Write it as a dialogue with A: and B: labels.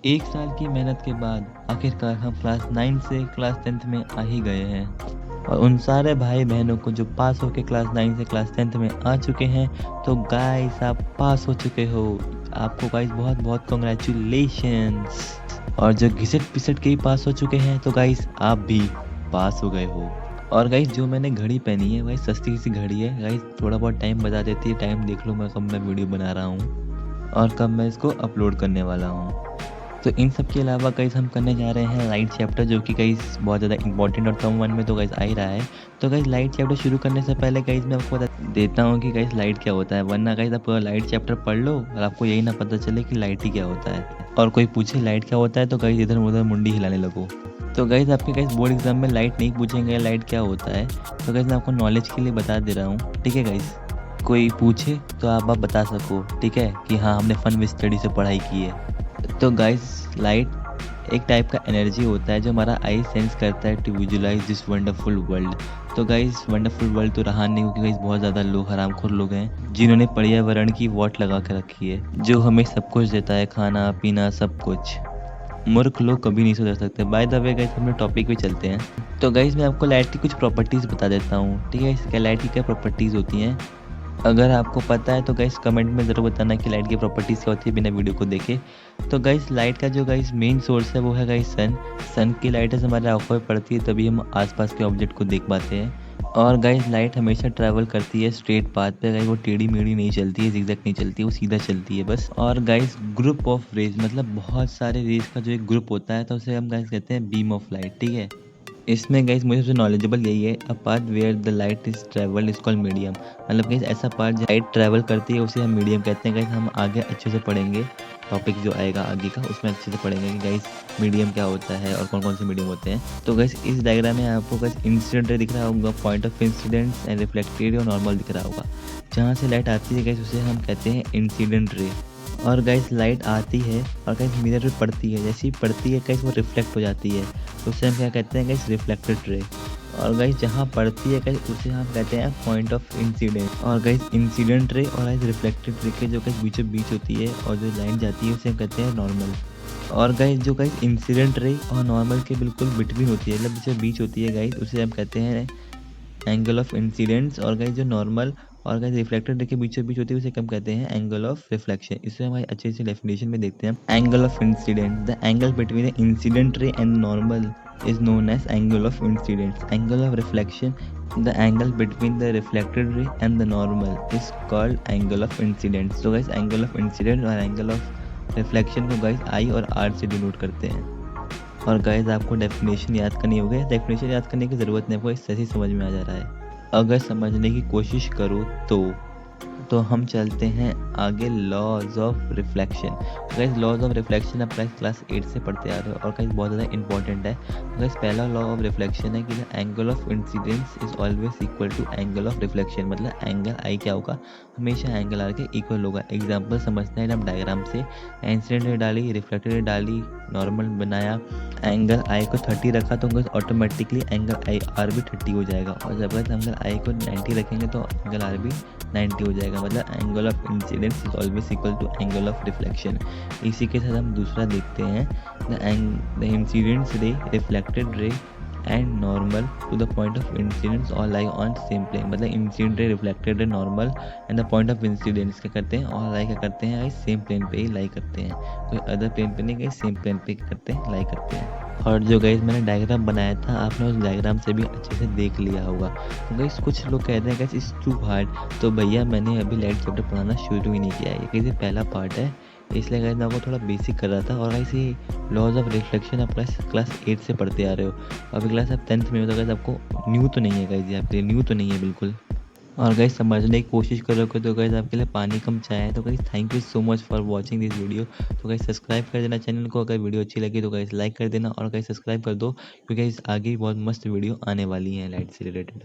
A: एक साल की मेहनत के बाद आखिरकार हम क्लास 9 से क्लास 10th में आ ही गए हैं। और उन सारे भाई बहनों को जो पास होके क्लास 9 से क्लास 10th में आ चुके हैं, तो गाइस आप पास हो चुके हो। आपको गाइस बहुत बहुत कॉन्ग्रेचुलेशंस। और जो घिसट पिसट के ही पास हो चुके हैं, तो गाइस आप भी पास हो गए हो। और गाइस जो मैंने घड़ी पहनी है गाइस सस्ती सी घड़ी है गाइस, थोड़ा बहुत टाइम बता देती है। टाइम देख लो मैं कब मैं वीडियो बना रहा हूँ और कब मैं इसको अपलोड करने वाला हूँ। तो इन सब के अलावा गाइस हम करने जा रहे हैं लाइट चैप्टर, जो कि गाइस बहुत ज़्यादा इंपॉर्टेंट और टर्म 1 में तो गाइस आ ही रहा है। तो गाइस लाइट चैप्टर शुरू करने से पहले गाइस मैं आपको बता देता हूँ कि गाइस लाइट क्या होता है, वरना गाइस आप पूरा लाइट चैप्टर पढ़ लो और आपको यही ना पता चले कि लाइट ही क्या होता है। और कोई पूछे लाइट क्या होता है तो गाइस इधर उधर मुंडी हिलाने लगो। तो गाइस आपके गाइस बोर्ड एग्जाम में लाइट नहीं पूछेंगे लाइट क्या होता है, तो गाइस मैं आपको नॉलेज के लिए बता दे रहा हूँ, ठीक है गाइस। कोई पूछे तो आप बता सको, ठीक है, कि हाँ हमने फन विद स्टडी से पढ़ाई की है। तो गाइस लाइट एक टाइप का एनर्जी होता है जो हमारा आई सेंस करता है to visualise this wonderful world. तो गाइस वंडरफुल वर्ल्ड तो रहा नहीं, क्योंकि गाइस बहुत ज़्यादा लोग हरामखोर लोग हैं जिन्होंने पर्यावरण की वॉट लगा के रखी है, जो हमें सब कुछ देता है, खाना पीना सब कुछ। मूर्ख लोग कभी नहीं सुधर सकते। बाय द वे गाइस अपने टॉपिक पे चलते हैं। तो गाइस मैं आपको लाइट की कुछ प्रॉपर्टीज़ बता देता हूँ, ठीक है। इसके लाइट की क्या प्रॉपर्टीज़ होती हैं, अगर आपको पता है तो गाइस कमेंट में ज़रूर बताना कि लाइट की प्रॉपर्टीज़ क्या होती है बिना वीडियो को देखे। तो गाइस लाइट का जो गाइस मेन सोर्स है वो है गाइस सन। सन की लाइट से हमारे आंखों पे पड़ती है, तभी हम आसपास के ऑब्जेक्ट को देख पाते हैं। और गाइस लाइट हमेशा ट्रैवल करती है स्ट्रेट पाथ पे गाइस, वो टेढ़ी मेढ़ी नहीं चलती है, जिगजैग नहीं चलती है, वो सीधा चलती है बस। और गाइस ग्रुप ऑफ रेज मतलब बहुत सारे रेज का जो एक ग्रुप होता है, तो उसे हम गाइस कहते हैं बीम ऑफ लाइट, ठीक है। इसमें गाइस मुझे सबसे नॉलेजेबल यही है, a path where the light is travel is called medium. मतलब गाइस ऐसा पार्ट जहाँ लाइट ट्रैवल करती है उसे हम मीडियम कहते हैं। गाइस हम आगे अच्छे से पढ़ेंगे, टॉपिक जो आएगा आगे का उसमें अच्छे से पढ़ेंगे कि गाइस मीडियम क्या होता है और कौन कौन से मीडियम होते हैं। तो गाइस इस डायग्राम में आपको गाइस इंसिडेंट रे दिख रहा होगा, point of incidence and reflected और नॉर्मल दिख रहा होगा। जहाँ से लाइट आती है गाइस उसे हम कहते हैं इंसिडेंट रे। और गाइस लाइट आती है और गाइस मिरर पे पड़ती है, जैसे ही पड़ती है गाइस वो रिफ्लेक्ट हो जाती है, तो उसे हम क्या कहते हैं गाइस रिफ्लेक्टेड रे। और गाइस जहाँ पड़ती है गाइस उसे हम कहते हैं पॉइंट ऑफ इंसिडेंट। और गाइस इंसिडेंट रे और गाइस रिफ्लेक्टेड रे के जो गाइस बीचों बीच होती है और जो लाइन जाती है उसे हम कहते हैं नॉर्मल। और गाइस जो गाइस इंसिडेंट रे और नॉर्मल के बिल्कुल बिटवीन होती है, मतलब बीचों बीच होती है गाइस, उसे हम कहते हैं एंगल ऑफ इंसिडेंस। और गाइस जो नॉर्मल और गाइस रिफ्लेक्टेड रे के बीचों बीच होती है उसे हम कहते हैं एंगल ऑफ रिफ्लेक्शन। इसे हम अच्छे से डेफिनेशन में देखते हैं। Angle of incident, the angle between the incident ray and normal is known as angle of incidence. Angle of reflection, the angle between the reflected ray and the normal is called angle of incidence. So guys angle of incidence और angle of reflection को guys I और R से denote करते हैं। और guys आपको definition याद करनी होगी, डेफिनेशन याद करने की ज़रूरत नहीं, आपको इससे ही समझ में आ जा रहा है अगर समझने की कोशिश करो तो हम चलते हैं आगे, laws of reflection. Guys laws of reflection आप क्लास 8 से पढ़ते आ रहे हो और गाइस बहुत ज़्यादा इंपॉर्टेंट है। गाइस पहला लॉ ऑफ रिफ्लेक्शन है कि the angle of incidence is always equal to angle of reflection. मतलब एंगल आई क्या होगा, हमेशा एंगल आर के इक्वल होगा। एग्जाम्पल समझते हैं हम डायग्राम से, इंसिडेंट रे डाली, रिफ्लेक्टेड रे डाली, नॉर्मल बनाया, एंगल आई को 30 रखा तो ऑटोमेटिकली एंगल आई आर भी 30 हो जाएगा। और जब एंगल आई को 90 रखेंगे तो एंगल आर भी 90 हो जाएगा। मतलब angle of incidence is always equal to angle of reflection. इसी के साथ हम दूसरा देखते हैं, the incidence ray, reflected ray and normal to the point of incidence और लाई ऑन सेम प्लेन। मतलब incident ray, reflected ray, normal and the point of incidence क्या करते हैं, और लाई क्या करते हैं, सेम प्लेन पे ही लाई करते हैं, कोई अदर प्लेन पे नहीं, कहीं सेम प्लेन पे करते हैं, लाई करते हैं। और जो गाइस मैंने डायग्राम बनाया था आपने उस डायग्राम से भी अच्छे से देख लिया होगा। तो गाइस कुछ लोग कहते हैं गाइस इट्स टू हार्ड, तो भैया मैंने अभी लाइट चैप्टर पढ़ाना शुरू ही नहीं किया है, ये किसी पहला पार्ट है, इसलिए गाइस मैं आपको थोड़ा बेसिक कर रहा था। और गाइस ये लॉज ऑफ रिफ्लेक्शन आप क्लास 8 से पढ़ते आ रहे हो, अभी क्लास आप 10th में हो, तो गाइस आपको न्यू तो नहीं है गाइस, ये आपके लिए न्यू तो नहीं है बिल्कुल। और गाइस समझने की कोशिश करोगे तो गाइस आपके लिए पानी कम चाय है। तो guys thank you so much for watching this video. तो गाइस सब्सक्राइब कर देना चैनल को, अगर वीडियो अच्छी लगी तो गाइस लाइक कर देना और गाइस सब्सक्राइब कर दो, क्योंकि गाइस आगे भी बहुत मस्त वीडियो आने वाली हैं लाइट से रिलेटेड।